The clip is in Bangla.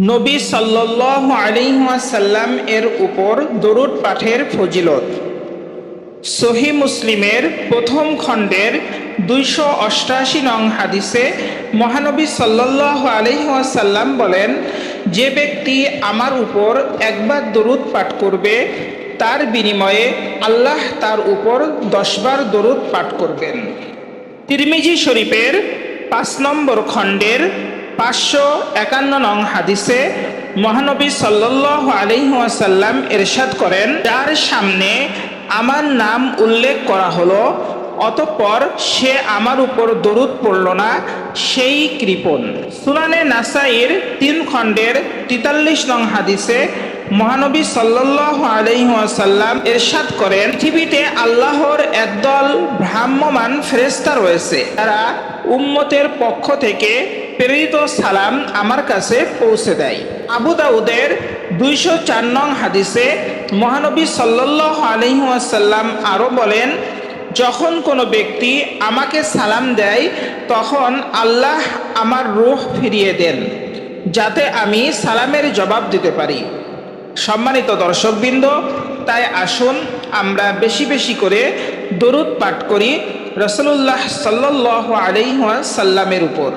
নবী সাল্লাল্লাহু আলাইহি ওয়াসাল্লাম এর উপর দরুদ পাঠের ফজিলত। সহিহ মুসলিমের প্রথম খণ্ডের 288 নং হাদিসে মহানবী সাল্লাল্লাহু আলাইহি ওয়াসাল্লাম বলেন, যে ব্যক্তি আমার উপর একবার দরুদ পাঠ করবে তার বিনিময়ে আল্লাহ তার উপর 10 বার দরুদ পাঠ করবেন। তিরমিজি শরীফের 5 নম্বর খণ্ডের 551 নং হাদিসে মহানবী সাল্লাল্লাহু আলাইহি ওয়াসাল্লাম ইরশাদ করেন, যার সামনে আমার নাম উল্লেখ করা হলো অতঃপর সে আমার উপর দরুদ পড়ল না, সেই কৃপণ। সুনানে নাসাইর 3 খণ্ডের 43 নং হাদিসে মহানবী সাল্লাল্লাহু আলাইহি ওয়াসাল্লাম ইরশাদ করেন, পৃথিবীতে আল্লাহর একদল ভ্রাম্যমান ফেরেশতা রয়েছে, তারা উম্মতের পক্ষ থেকে প্রেরিত সালাম আমার কাছে পৌঁছে দেয়। আবু দাউদের 204 নং হাদিসে মহানবী সাল্লাল্লাহু আলাইহি ওয়াসাল্লাম আরও বলেন, যখন কোনো ব্যক্তি আমাকে সালাম দেয় তখন আল্লাহ আমার রূহ ফিরিয়ে দেন যাতে আমি সালামের জবাব দিতে পারি। সম্মানিত দর্শকবৃন্দ, তাই আসুন আমরা বেশি বেশি করে দরুদ পাঠ করি রাসূলুল্লাহ সাল্লাল্লাহু আলাইহি ওয়াসাল্লামের উপর।